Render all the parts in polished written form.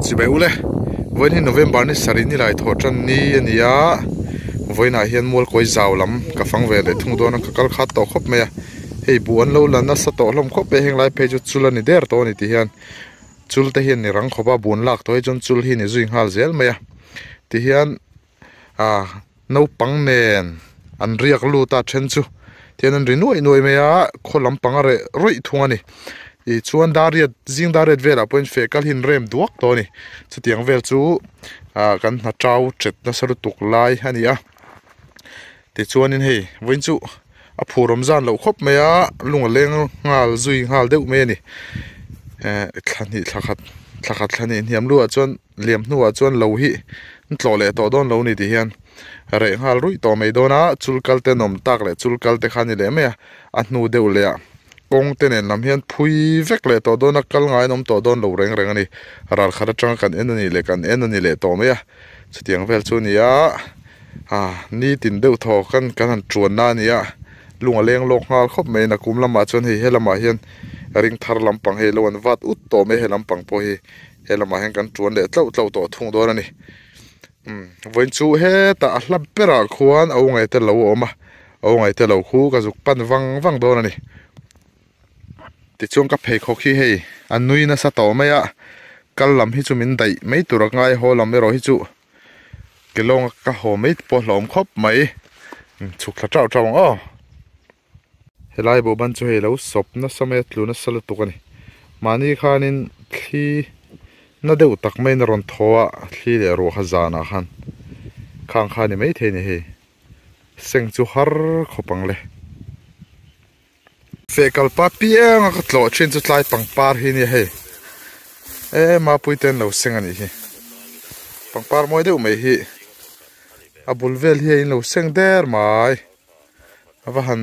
chỉ bé ule với thì November này sari ni lại thọ chân ni ania với nãy hiện mua coi giàu lắm cả phăng về để thung đô nó cả khát tổ khóc mẹ hey buồn lâu lần nó sát tổ lom khóc bé hiện lại phải chút chul này der to này thì hiện chul te hiện này răng khóc ba buồn lạc thôi chun chul hiện này duy hal zel mẹ thì hiện nấu băng nền ăn riak lu ta chen chu thì anh rinoi noi mẹ khô lắm băng rồi roi thung anh i chuan dariat zing dariat vela point fe kal hin rem duak to ni chu tiang vel chu kan na trau chet na saru tuk lai ania ti chuan in hei voin chu a phurom zan lo khop me a lunga leng ngal zui ngal deuh me ni thlani thakhat thlani niam lu a chuan liam hnu a chuan lo hi tlo le to don lo ni ti hian re ngal rui to me dona chul kalte nom tak le chul kalte khani le me a hnu deuh le a kong tenen lam hian phui vek le to don kal ngai nom to don lo reng reng ani rar khara tang kan enani le kan enani le to me a chutiang vel chu ni a ni tin deuh tho kan han chuan na ni a lunga leng lok ngal khop me na kum lama chon hi helama hian ring thar lampang he lo an wat ut to me he lampang po hi helama hen kan chuan le tlo to thung don ani voin chu he ta hlap pera khuan au ngai te lo oma au ngai te lo khu ka juk pan wang don ani ti chung ka phei khokhi hei anui na sa to maya kal lam hi chu min dai mei turak ngai ho lam me ro hi chu kelong ka ho mei po hlom khop mai chuk thla trau o helai bo ban chu he lo sop na samet lu na sal tukani mani khanin thi na deuh tak mai na ron thowa thli le ro khazana khan khang khani mei the ni he seng chu har khopang le fekal pa piang ka tlo chin chu tlai pangpar hi ni he ma puiten lo seng ani hi pangpar moi deuh mai hi abul vel hi in lo seng der mai ava han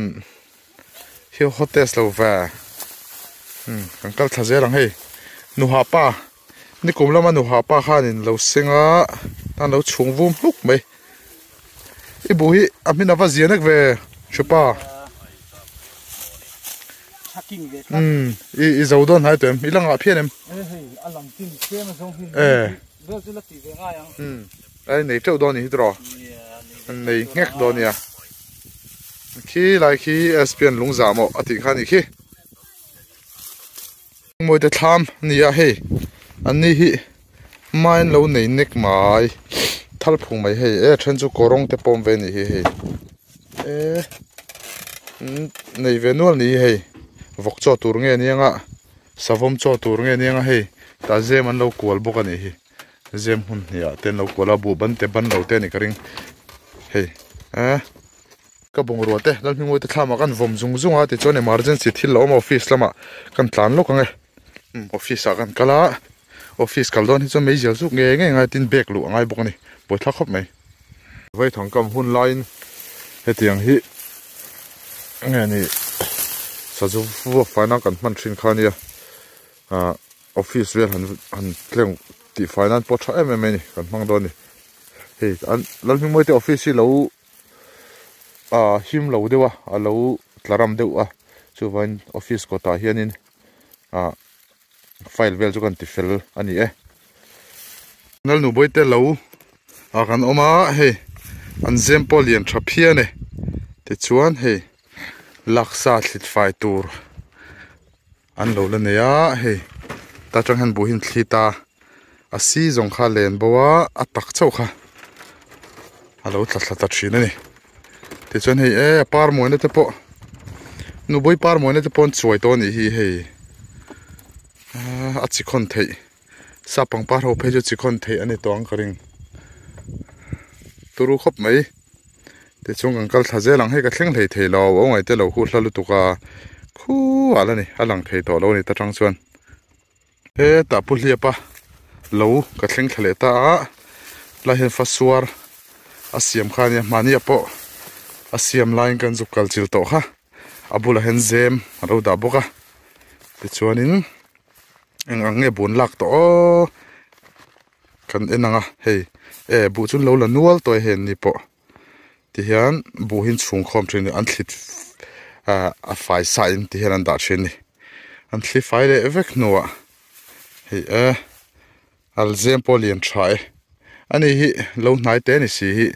hi hotes lo va kan kal thazelang he nu ha pa ni kumlama nu ha pa khanin lo senga tan lo chung vum hluk mai i bu hi amina va zianak ve chupa i zawdon hai tem ilang a phian em alang tin sem song hin vel chu la ti ve nga yang ai nei teu don ni dro nei ngek don ya khi lai khi SPN lungza mo ati khani khi moi te tham ni a he ani hi main lo nei nek mai thal phung mai he then chu korong te pom ve ni hi he nei ve nual ni he vok cho tur nge nianga savom cho tur nge nianga he ta zem an lo kwal bok ani hi zem hun ya ten lo kwala bu ban te ban lo te ni karing he ka bung ro te dal mi moi te thama kan vom zung zunga te chon emergency thil lo office lama kan tlan lo ka nge office a kan kala office kal don hi chu mei zel chu nge ngai tin bek lu ngai bok ani boi thla khop mai vai thang kam hun line hetiang hi nge ni sazu fu fana kan man thin khania office vel han kleng ti finance po tha em ni kan mang don ni he an lalmi moi te office lo him lo dewa a lo tlaram dewa chu van office ko ta hianin file vel chu kan ti fel ani nal nu boite lo kan oma he an zempol yen thapia ne te chuan he laksa thlit fai tur an lo la ne ya he ta chang han bu hin thlita a si zong kha len bowa a tak chau kha alo tla ta thina ni te chuan he par mo ne te po nu boi par mo ne te pon chuai to ni hi he a chi khon thei sa pang par ho phe chu chi khon thei ani tong karing turu khop mai te chung angkal thazelang he ka thleng thei thei lo o ngai te lo hu hlalu tuka khu ala ni alang thei to lo ni ta tang chuan he ta puhlia pa lo ka thleng thle ta la hen fasuar asiam khania mania po asiam line kan zu kal chil to kha abula hen zem ro da boka te chuanin nge bun lak to kan enanga hei bu chun lo la nual toy hen ni po ti hian bu hin chung khom thin an thlit a fai sa in ti hian an da thin ni an thli fai le vek nuwa hei alzem polian trai ani hi lo nai te ni si hi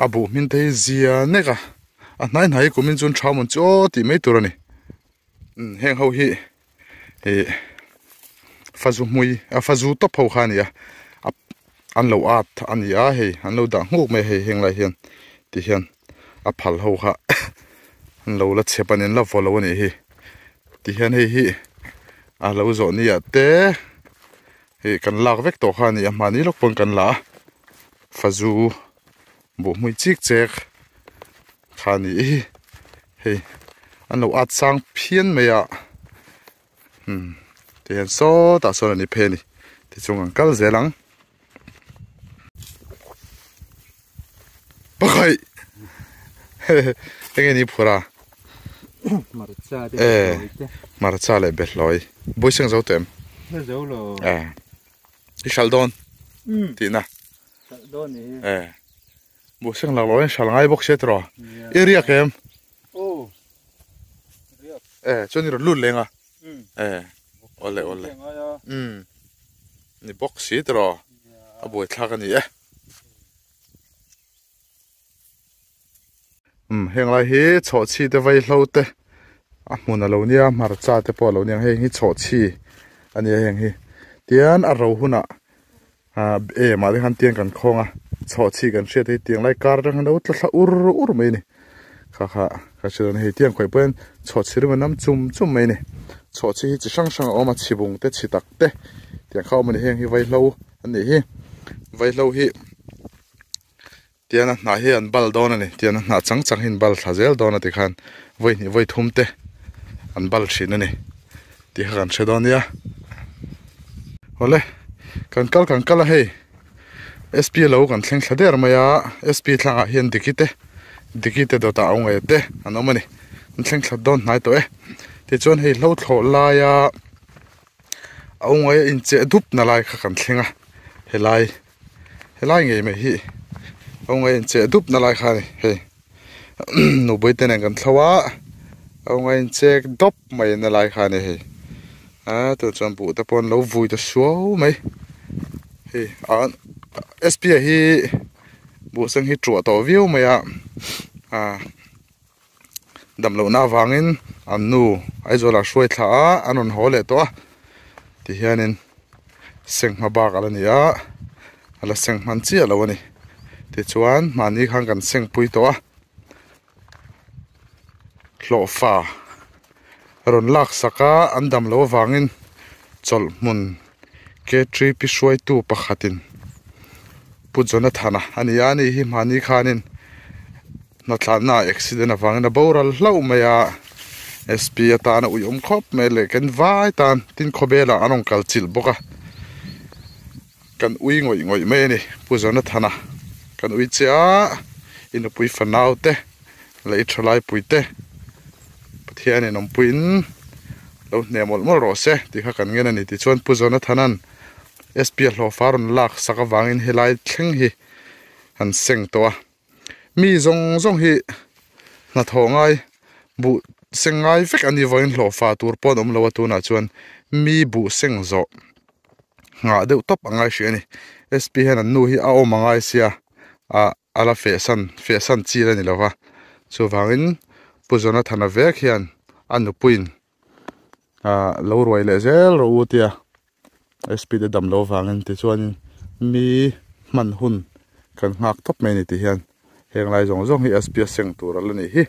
abu min te zia neka a nai nai ko min chun thamun cho ti mai turani heng ho hi e fazu mui a fazu to pho khania an lo at ani a he an lo da nguk me he heng lai hian ti hian a phal ho kha an lo la chepanin la follow ni hi ti hian hi a lo zo ni ate he kan lak vek to khani a mani lok pon kan la fazu bu mui chik chek khani he an lo at sang phian me ya ti hian so ta so ni phe ni ti chung an kal zelang bakhay cái này phura marcha le beloi boi sang zo tem cái saldon tí na boi sang la loi sal ngai bok set ro area kem cho ni ro lut lenga ole ni bok sit ro a boi thak ani heng lai hi chaw chi te vai hlo te a hmun a lo nia marcha te pawh lo niang heng hi chaw chi ani heng hi tian a ro huna ma de han tian kan khonga chaw chi kan hriat hi tiang lai kar rang no tla ur mai ni kha chon hi tiang khoi pen chaw chi ru nam chum mai ni chaw chi hi chi sang oma chibung te chi tak te tiang khaw mani heng hi vai hlo ani hi vai hlo hi tiana na hi an bal dona ni tiana na chang hin bal thazel dona ti khan voi thum te an bal thin ani ti khan chedonia ole kan kal hei sp lo kan thleng thlader maya sp thlanga hian dikite do ta ong ete anomani thleng thla don nai to ti chon hei lo thlo la ya ong ai in che dup na lai kha kan thlenga helai nge me hi ông ấy chế đúp nó lại khai hey nụ bơi tên này cần thua ông ấy chế đúp mày nó lại khai này hey tôi chọn bộ tập bọn lâu vui cho số mày hey sp hi bộ sang hi chùa tổ view mày đầm lâu na vangin anh nu ai rồi là xuôi thả anh on hồ lệ to thì hiện nên sinh mà bạc là nè là sinh man chia là vậy thì chuan mani khang kan seng pui to lo fa ron lak saka andam lo wangin chol mun ke tri pi shoi tu pakhatin pujona thana ani hi mani khanin na thana accident awangin a boral hlau maya sp atana uyum khop mele ken vai tan tin khobela anong kalchil boka kan ui ngoi me ni pujona thana kan ui chia in pui fanau te lei thralai pui te pathian in om puin lo nemol mol ro se ti kha kan ngena ni ti chon puzona thanan sp lo farun lak saka wangin helai thleng hi han seng to mi zong hi na thongai bu sengai fek ani voin lo fa tur pon om lo tu na chuan mi bu seng zo nga deuh top angai hri ani sp han an nu hi a om angai sia ala fesan chi la ni lawa chu wangin puzona thana vek hian anu puin lo roi le zel ro utia sp de dam lo wangin ti chuan mi man hun kan ngak top mai ni ti hian heng lai zong hi sp seng tur la ni hi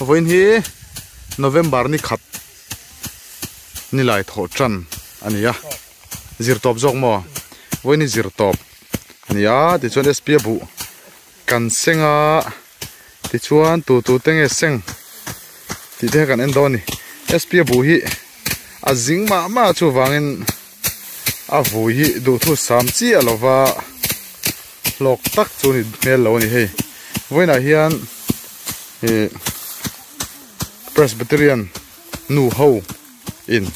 voin hi november ni khat ni lai tho tran ania zir top jok mo voin ni zir top nia ti chuan sp bu kan senga ti chuan tu tenge seng ti te kan endoni sp bu hi a zing ma chu wangin a vu hi du thu sam chi alova lok tak chu ni mel lo ni hei voina hian presbyterian nu ho in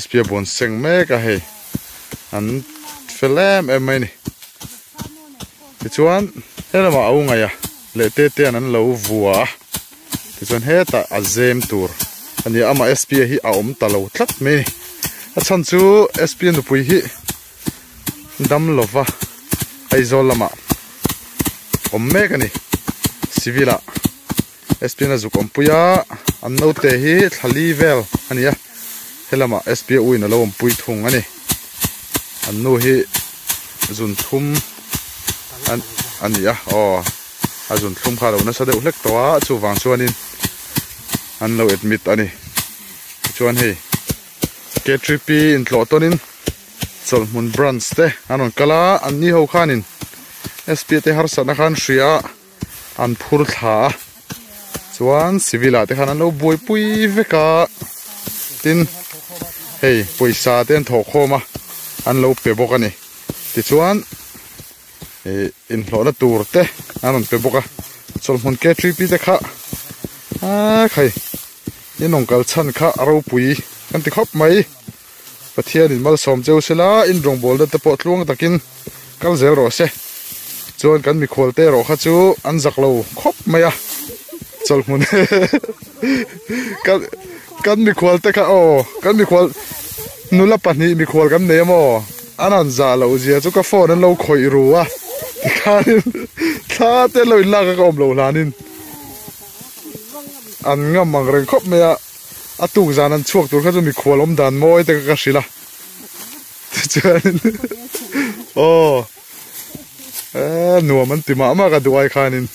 sp bon seng me ka hei an felem mai ni ti chuan helama au nga ya le te an lo vua ti chuan heta azem tur ani ama sp hi a om talo thlat me a chan chu SPN pui hi dam lova aizol lama omme kani civila SPN azuk ompuya anno te hi thali vel ania helama SPN uina lo ompui thung ani anno hi zun thum ania azun thum kha lo na sa de ulek towa chu wang chuanin an lo admit ani chuan hei K3P in tlotonin Solmun branch te anon kala an ni ho khanin SP te har sana khan shria an phur tha chuan civila te khan an lo boi pui veka tin hei poisa ten tho khoma an lo pe bok ani ti chuan in hlona tur te anon pe boka Solmun K3P te kha khai inong kal chan kha aro pui kan ti khop mai pathian in mal som cheu sela in rong bol da te po tluang takin kal zel ro se chuan kan mi khol te ro kha chu an zak lo khop maya Solmun kan mi khol te kha kan mi khol nula pani mi khol kan ne mo anan za lo zia chu ka phone an lo khoi ruwa khanin tha te lo in la ka om lo lanin an ngam mang reng khop maya atu zanan chuak tur kha chu mi khwalom dan moi te ka sila chuan nuam an tima ma ka duai khanin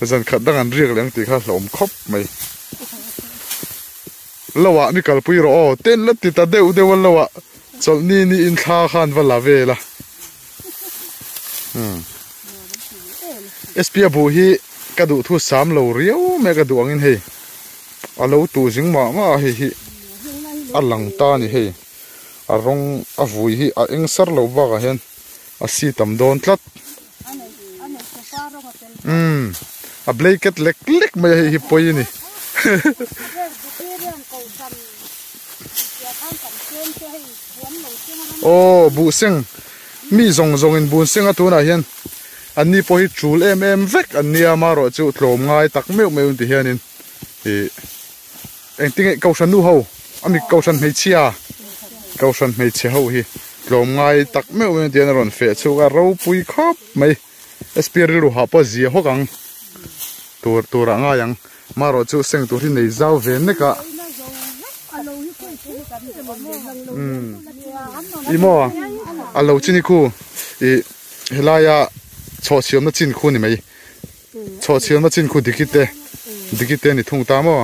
zan khat dang an riak leng ti kha hlom khop mai lawa mi kalpui ro ten la ti ta deu dewal lawa chol ni in tha khan wala vela SP bu hi ka du thu sam lo riau me ka duang in hei alo tu jing ma hi alang ta ni hei arong avui hi a engsar lo ba ga hen a si tam don tlat a blanket lek mai hi poi ni bu seng mi zong in bun seng atuna hian anni po hi chul em vek annia maro chu tlom ngai tak meu ti hianin eng tinge kausan nu ho ami kausan mei chia ho hi tlom ngai tak meu ti an ron fe chu ga ro pui khop mai espiri ru ha po zia ho kang tur anga yang maro chu seng tur hi nei zau ven ne ka imo alo chini khu helaya cho chiom na chin khu ni mai cho chiom na chin khu dikite ni thung ta mo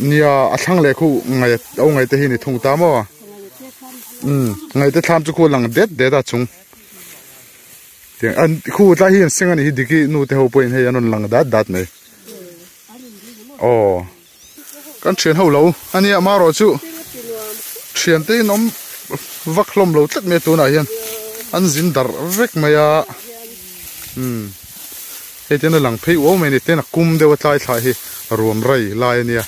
nia a thang le khu ngai te hi ni thung ta mo ngai te tham chu khu lang det da chung tiang an khu ta hi sing ani hi diki nu te ho point he anon lang dat mai kan chen ho lo ani amaro chu chen te nom vaklom lo tlat me tu na hian an zin dar vek maya he ten lang phei o me ni ten kum de wa tlai hi ruam rai lai ania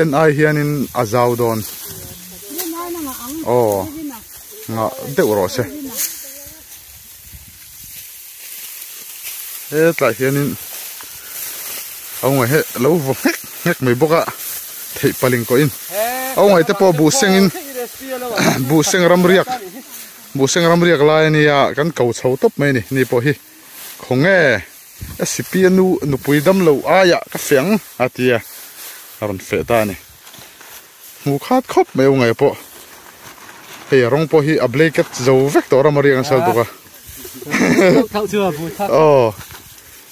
en ai hian in azau don nga de ro se he tlai hian in ông ấy lâu vô hết mấy bốc ạ thầy paling có in ông ấy tới po bu seng ram riak lai ni à kan cầu sầu top mấy ni po hi không nghe SCP nu pui dam lâu ai à cái phèn à tia aron phê ta ni mu khát khop mấy ông ấy po hey rong po hi a blanket zo vek to ram riak sal to ka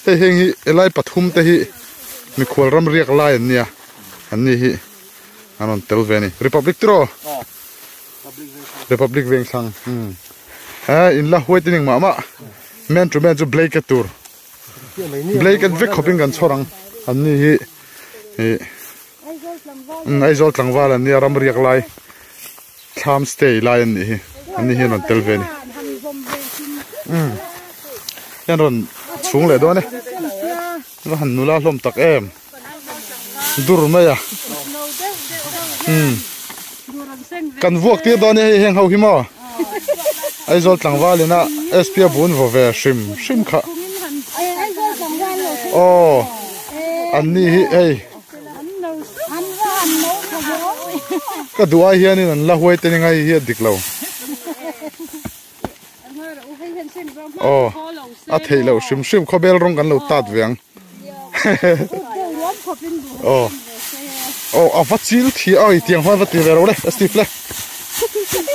hey hi elai pathum te hi mi khol ram riak lai ania anni hi anon telveni republic tro republic veng sang in la huaiting ma men to blanket tour blanket vek khoping kan chorang anni hi ai zol tlangwal anni ram riak lai tham stay lai anni hi anon telveni yanon chung le do ne nó hẳn nula lom tak em dur maya kan vuak ti do ne heng ho hi mo ai zol tlang wa le na SP bun vo ve shim kha anh ni hey cái đuôi hiền nên là huay tên ngay hiền địch lâu à thấy lâu sim sim có bel rongกันlâu tạt vàng à phát chill thì ai tiếng hoa phát về rồi đấy Steve đấy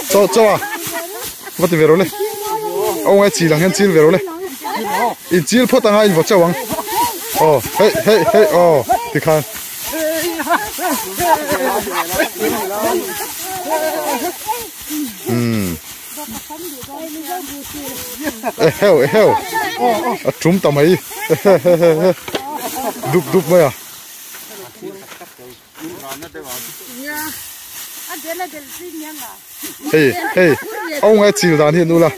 cho à phát về rồi đấy ông ấy chỉ là hiện chill về rồi đấy in chill phốt tăng ai in vật cho vắng hey thì khan heo trúng tầm ấy đục mày à hey ông ấy chịu đàn hiện luôn là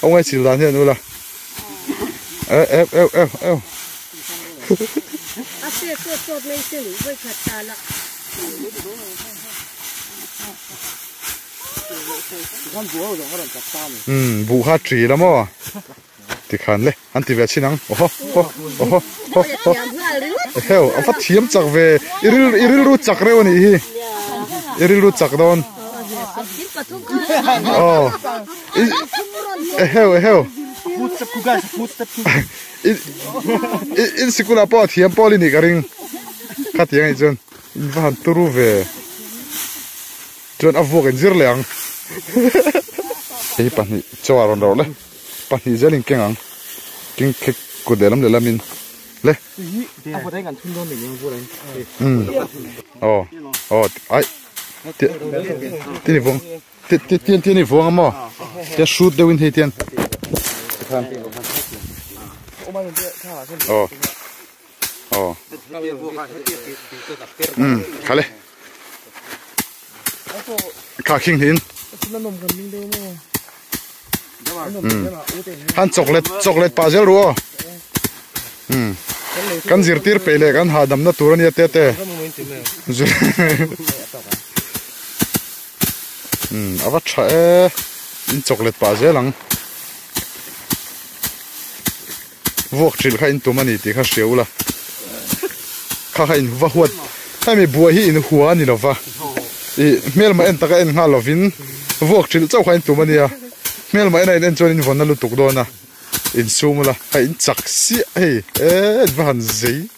ông ấy chịu đàn hiện luôn là eo vụ hát trì lắm à thì khán lên anh thì về xin ăn heo ông phát thiếm chặt về iril rút chặt rêu này iril rút chặt đòn heo in sikula po thiếm po lên này cái ring khát tiếng này chân van turu về chân áp vô cái dưa lẹng cái pani cho aron rồi đấy pani giờ linh keng ang keng kek cột để làm để làm min lấy ai tiên này vuông mà tiên shoot để win hay tiên khá lấy khá kinh hiền han chocolate puzzle ro kan zirtir pele kan hadam na turan ya te ava cha in chocolate puzzle lang vok chil kha in tumani ti kha seula kha in va huat hai me bua hi in huwa ni lova i mel ma en taka en nga lovin vok chil chau kha in tumani ya mel mai này nên cho nên vốn là lụt tục đó nè in zoom là hay in chặt xí hey van giấy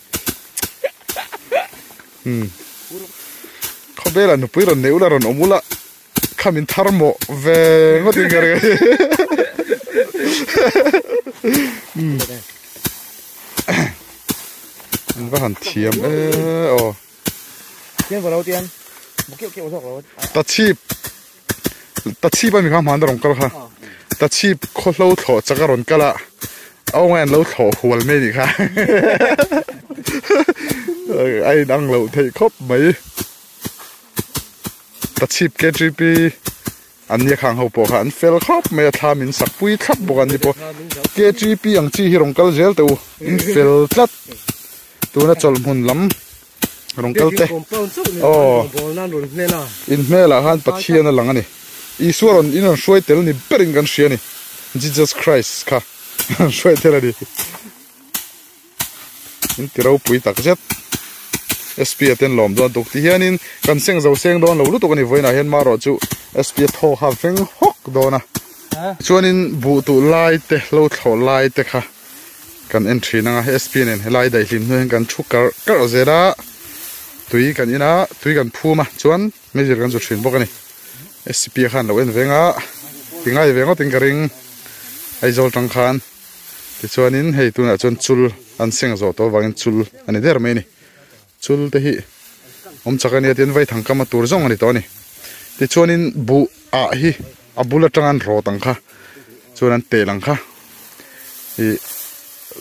không biết là nó bây giờ nếu là rồi ông là khăm in thar mộ về ngót tiếng cái van thiêm tiền vào đâu tiền một kiểu rồi ta chip anh khám hàng đó rồi ha ta chip khó lâu thọ chắc rồi cả là ông anh lâu thọ hual mấy đi ha ai đang lâu thấy khóc mấy ta chip KGP anh nhớ hàng hậu bộ anh fail khóc mấy tham mình sắp bụi khóc bộ anh đi bộ KGP anh chỉ hirong kal gel tu in fail chát tu nó chol hun lắm rong kal te in me là han pathian là lăng này Isuaron inon shoi tel ni bering kan shia ni Jesus Christ ka shoi tel ni in tirau pui tak jet SP ten lom don tok ti hianin kan seng zo seng don lo lu to ni voina hian maro chu SP tho ha feng hok dona chuanin bu tu lai te lo tho lai te kha kan entry na SP nen helai dai lim nu kan thu kar zera tui kan ina tui kan phuma chuan mejir kan chu thin bok ani SCP khan lo en venga tingai venga tingkaring ai zol tang khan ti chuanin hei tuna chon chul an seng zo to wangin chul ani der mai ni chul te hi chakani atin vai thang kama tur zong ani to ni ti chuanin bu a hi abula tangan ro tang kha chuan te lang kha i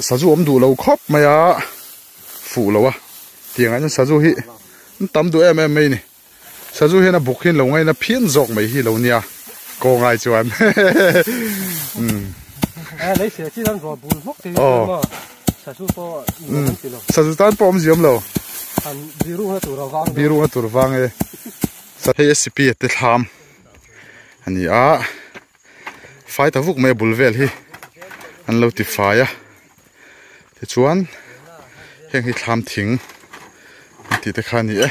saju du lo khop maya fu lo wa tiang an saju hi tam du em mai ni saju hena bukhin lo ngai na phian jok mai hi lo nia ko ngai chuan lấy xe chi đang rồi bùn mốc thì mà saju po saju tan pom ziom lo biru na tur wang e sa he SCP te tham ani a fai ta vuk me bulvel hi an lo ti fa ya te chuan heng hi thlam thing ti te kha ni e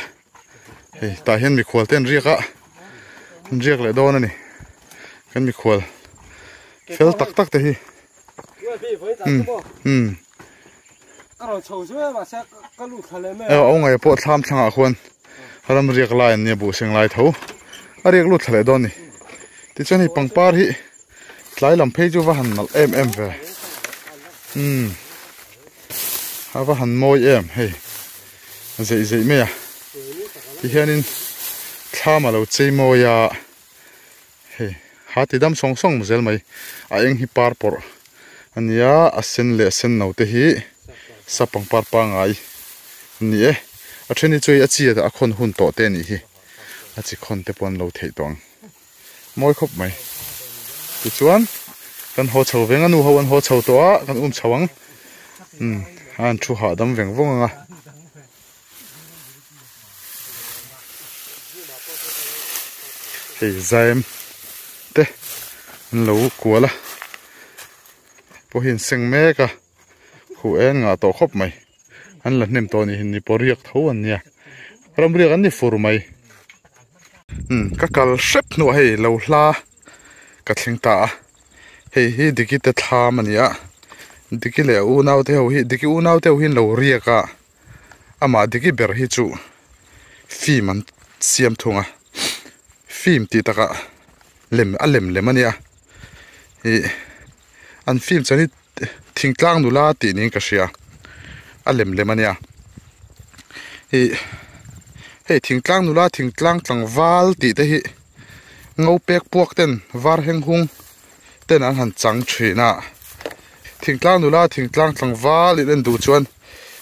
hei ta hian mi khwal ten riak a riak le dawn ani kan mi khwal fel tak tak te hi ông ấy bỏ tham thằng à khuôn, làm riêng lại nhà bố sinh lại thấu, riêng lút lại đó nè, thì cho nên bằng par hi, lại làm phê cho vào hẳn em về, vào hẳn môi em, hey, dễ mẹ, thì hiện nên tham mà lâu chơi môi à, hey, hạt thì đâm song song mà mày, anh hi par por, anh ya asen nấu te hi. Sapang parpa ngai ni e a theni choi a chia da khon hun to te ni hi a chi khon te pon lo thei tong moi khop mai ti chuan kan ho chho veng anu ho an ho chho to a kan chawang an thu ha dam veng vong anga hei zaim te an lo kuala po hin seng me ka khu en nga to khop mai an la nem to ni hin ni poriak tho an nia ram riak an ni fur mai ka kal shep no hei lo hla ka thleng ta hei hi dikit te thlam ania dikki le u nau te ho hi dikki u nau te ho hin lo riaka ama dikki ber hi chu film an siam thunga film ti taka lem ania hi an film chani thingtlang nula ti ning ka sia a lem ania hei thingtlang nula thingtlang tlangwal ti te hi ngau pek puak ten var heng hung ten an han chang thina thingtlang nula thingtlang tlangwal i den du chuan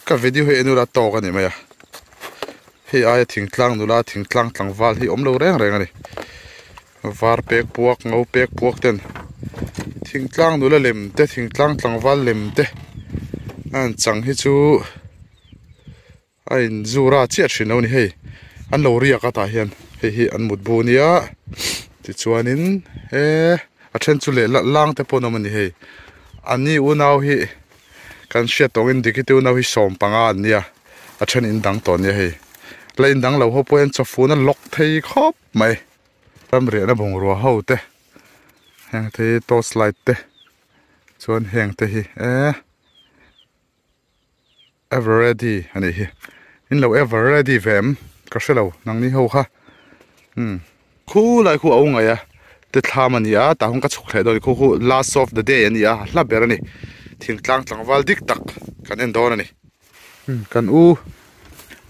ka video he enura to ka ni maya hei ai thingtlang nula thingtlang tlangwal hi omlo reng ani var pek puak ngau pek puak ten thingtlang nula lem te thingtlang tlangwal lem te an chang hi chu ain zura chiat hrinau ni hei an lo riaka ta hian hei hi an mut bu nia ti chuanin a then chu le lang te pon omani hei ani unau hi kan hriat tawngin dikiti unau hi som panga an nia a then in dang ton nia hei la in dang lo ho poin chafuna lok thei khop mai ram re na bong ro ho te heng te to slide te chuan heng te hi ever ready ani hi in lo ever ready vem ka shelo nang ni ho kha khu lai khu au ngai a te thlam ania ta hong ka chuk thai do khu last of the day ania hla ber ani thingtlang tlangwal dik tak kan en don ani kan u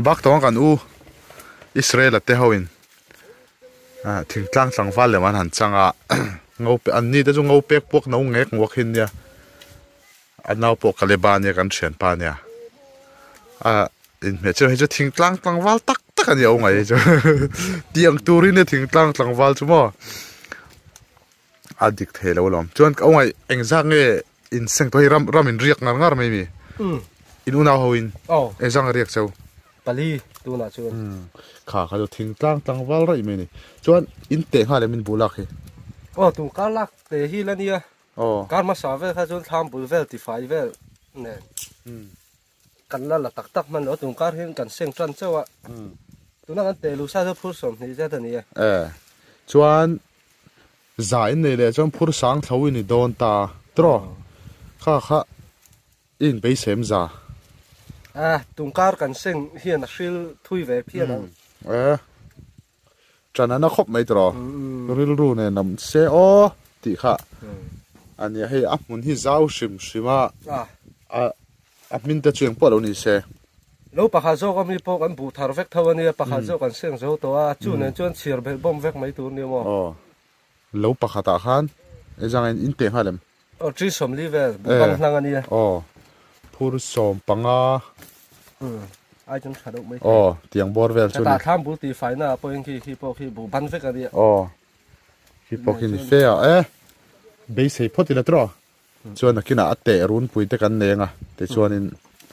bak tawng kan u Israel ate hoin thingtlang tlangwal le man han changa ngau pe an ni te chu ngau pek pok no ngek ngok hin nia anau po kalebania kan thian pa nia in me chu he chu thingtlang tlangwal tak tak ani au ngai chu tiang turin ne thingtlang tlangwal chu mo adik thelo lom chuan au ngai engzang nge in seng to ram in riak ngar mai mi in una hoin engzang riak chau pali tu na chu kha do thingtlang tlangwal rai mai ni chuan in te ha le min bulak he tu ka lak te hi la nia kar ma sa ve kha chun tham bul vel ti fai vel ne kan la tak tak man lo tu kar hin kan seng tran chawa tu na kan te lu sa phur som ni ja ta ni chuan za in nei le chuan phur sang thloi ni don ta tro kha in be sem za tu kar kan seng hian a hril thui ve phian trana na khop mai tro ril ru ne nam se o ti kha ani hei amun hi zau shima a min ta chuang po lo ni se lo pakha zo ka mi po kan bu thar vek thawani pakha zo kan seng zo to a chu ne chuan chhir bel bom vek mai tur ni mo lo pakha ta khan e jang in te halem tri som li vel bu kan hlang ani phur som panga ai chun khadok mai tiang bor vel chu ta tham bu ti fai na po in ki po ki bu ban vek ani ki po ki ni fe be sei photi la tro chuan akina ate run pui te kan nenga te chuan in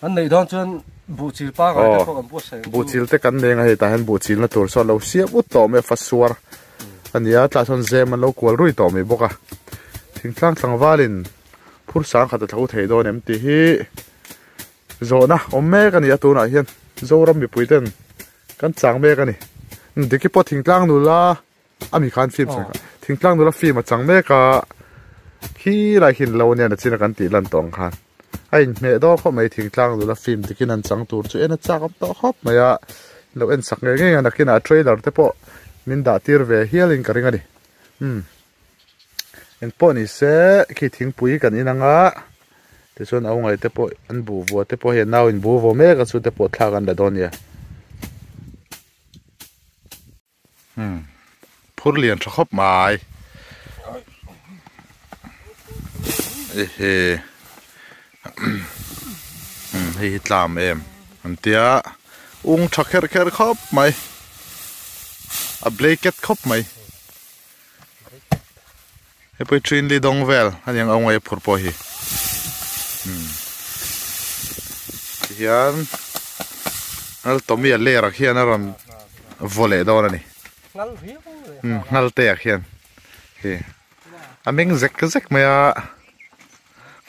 an nei don chuan bu chil pa ga te po kan pu sai bu chil te kan nenga he ta hen bu chil na tur so lo sia u to me fasuar ania tla chon zem an lo kwal rui to me boka thingtlang tlangwalin phur sang kha ta thau thei don em ti hi zo na om me ka ni atuna hian zo ram mi puiten kan chang me ka ni diki po thingtlang nu la ami khan film sang thingtlang nu la film a chang me ka khi lai hin lo ne na china kan ti lan tong khan ai me do kho mai thingtlang nu la film dikin an chang tur chu ena chak up to hop maya lo en sak nge nge na kina trailer te po min da tir ve hialin ka ringa ni en po ni se ki thing pui kan inanga te chon au ngai te po an bu vo te po he now in bu vo me ka chu te po thla kan da don ya phur lian tha khop mai hi tlam em an tia ung tha kher kher khop mai a blanket khop mai he poi trin li dong vel an yang ong ai phur po hi hian al tomi a le ra hian a ram vole do na ni ngal te a hian he a meng zek maya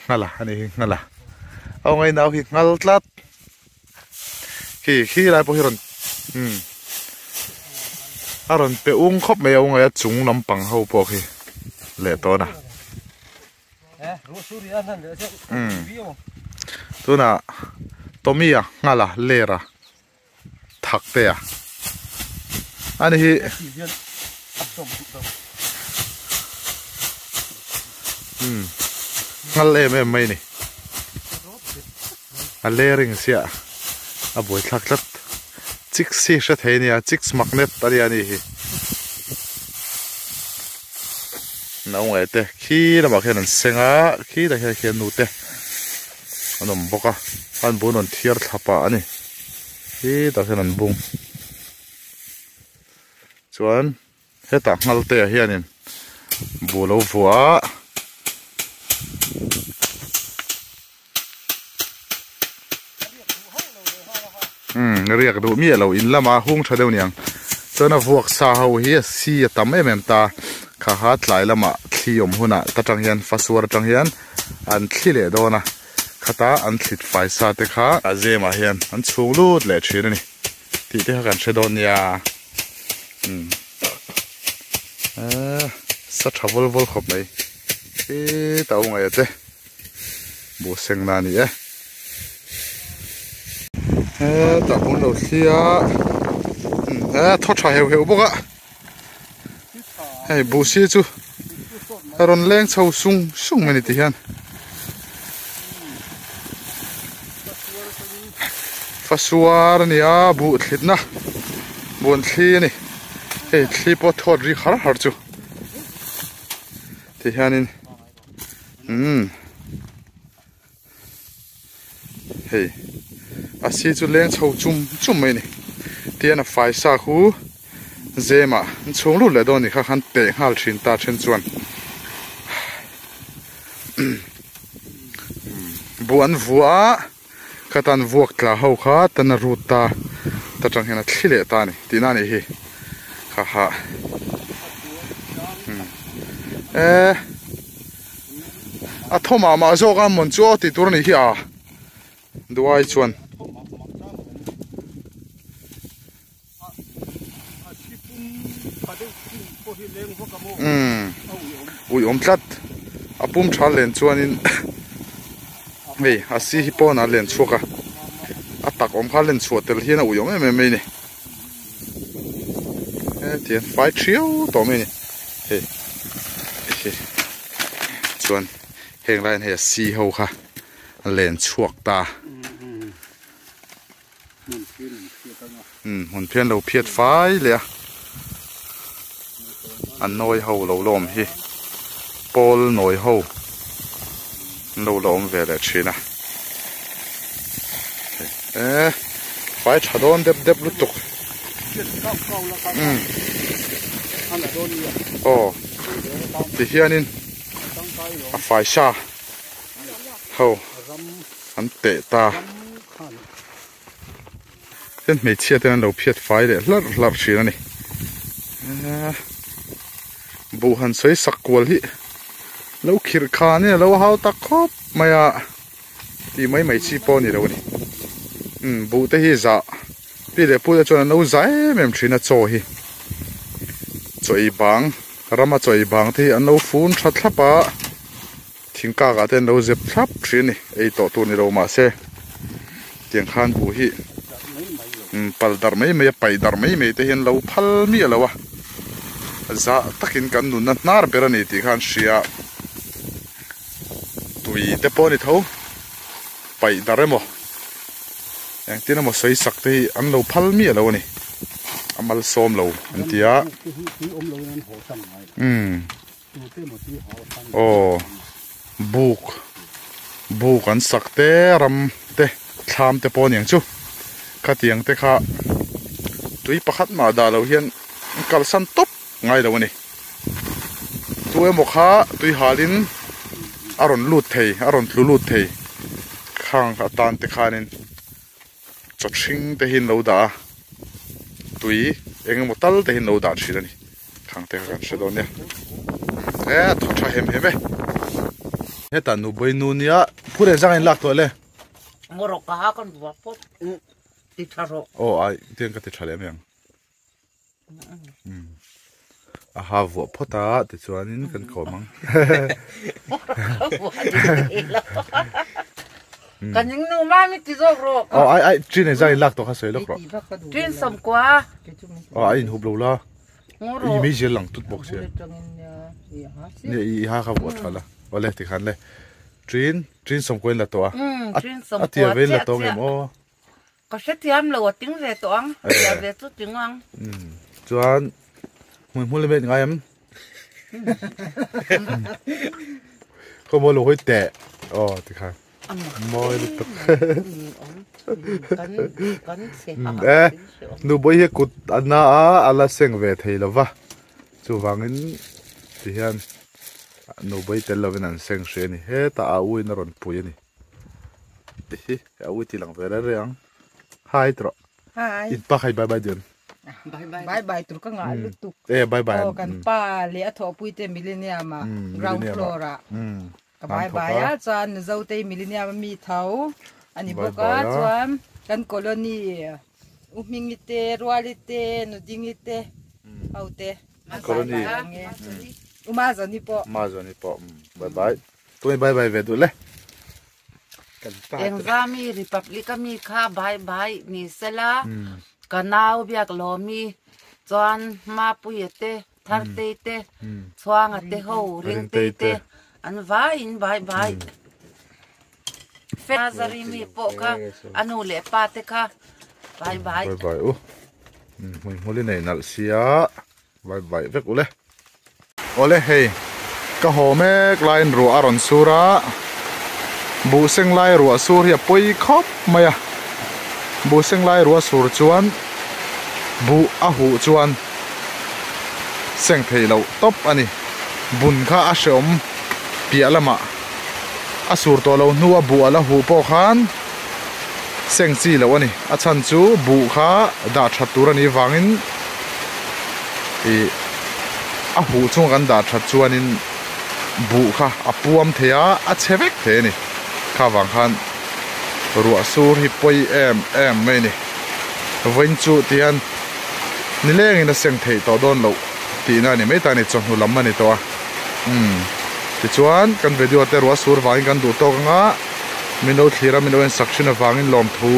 ngala ani ngala ong ai nau hi ngal tlat khi lai po hiron aron pe ung khop me ong ai chung lampang ho po khi le to na tu na tomia ngala lera thak te a ani hi ngal em mai ni a lering sia a boi thak tlat chik si sha thenia chik magnet tari ani hi nau ngai te khi la ma khen an senga khi da khen nu te anom boka an bun on thiar thapa ani hi da khen an bung chuan heta ngal te hianin bu lo vua riak du mi lo in lama hung tha deuh niang chona vuak sa ho hi si tam em ta kha ha tlai lama thliom huna ta tang hian fasuar tang hian an thli le dona khata an thlit fai sa te kha azema hian an chung lut le thin ani ti te kan shedon ya sa thavol vol khop mai e tau ngai te bu seng na ni ta bun lo xia tho tha heu heu boka hei bu si chu ron leng chho sung mani ti hian fasuar ni a bu thlitna bun thli ni hei thli po thot ri khar har chu ti hianin hei a si chu leng chho chum mai ni tiana fai sa khu zema chung lu le do ni kha khan te hal thin ta then chuan buan vua katan vuak tla ho kha tan ruta ta tang hena thile ta ni tina ni hi ha a thoma ma zo ga mon chu ti tur ni hi a duai chuan ui om tlat a pum thal len chuanin hei a si hi pon a len chuka a tak om kha len chuatel hian a ui om em mai ni tian fai trio to mai ni hei chuan heng lain he si ho kha len chuak ta hun phian lo phiat fai le an noi ho lo lom hi pol noi ho lo lom ve le china fai chadon dep lu tuk ti hianin a fai sha ho an te ta ten mei chia ten lo phiat fai le lar china ni bu han soi sakwal hi lo khir kha ne lo hau tak khop maya ti mai chi po ni ro ni bu te hi za pi le pu te chuan no zai mem thina chaw hi choi bang rama choi bang te an no fun tha thlapa thingka ga ten no zep thlap thrini ei to tu ni ro ma se tiang khan bu hi pal dar mai pai dar mai te hian lo phal mi alowa za takin kan nun na nar berani ti khan sia tui te poni tho pai daremo yang tina mo sei sakte an lo phal mi alo ni amal som lo antia buk an sakte ram te thlam te pon yang chu khatiang te kha tui pakhat ma da lo hian kal san top ngai lo ni tuwe mo kha tui halin aron lut thei aron tlu lut thei khang atan te khanin chotring te hin lo da tui eng motal te hin lo da thirani khang te kan se do ne tho tha hem heme heta nu boi nu nia phure jang in lak to le ngoro ka ha kan wa pot ti tharo ai tiang ka ti thale meng a ha vo phota te chuanin kan ko mang kan ning nu ma mi ti jok ro ai trin e jang lak to kha sei lok ro trin som kwa ai in hub lo la ngoro i me jel lang tut box ya ne i ha kha vo thala ole ti khan le trin som koin la to a trin som a tia vel la to ngem o ka se tiam lo ting ve to ang ya ve tu ting ang chuan mun le met ngai am ko mo lo hoi te ti khan moi lu tak kan se ha nu boi he kut ana a ala seng ve thei lova chu wangin ti hian nu boi tel lovin an seng hre ni he ta a ui na ron pui ni hi a ui ti lang ve ra reang hai tro hai in pa khai bye bye din bye bye tur ka nga lu tu bye bye kan pa le a tho pui te millennium ma ground floor a bye bye a chan zo te millennium mi thau ani boka chuan kan colony umingite rualite nudingite aute colony umazani po bye bye toi bye bye ve du le engzami republic mi kha bye bye ni sela kanau biak lomi chuan ma puyete tharte te chuanga te ho ring te an vai in bye bye fazari mi po ka anu le pa te kha bye bye bye bye mun holi nei nal sia bye bye vek ule ole hey ka home line ru aron sura bu seng lai ru sur ya poi khop maya bu seng lai ru sur chuan bu a hu chuan seng thei lo top ani bun kha a shom pia lama asur to lo nuwa bu ala hu po khan seng chi lo ani a chan chu bu kha da that tur ani wangin a hu chung kan da that chuanin bu kha a puam theya a chevek the ni kha wang khan ruwa sur hi poi em mai ni voin chu tian ni leng in a seng thei to don lo ti na ni mai ta ni chon hu lam mani to a ti chuan kan video te ruwa sur wang kan du to nga mino thira mino en section of wangin lom thu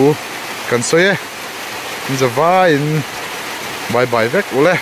kan soye in the vai in bye bye vek ule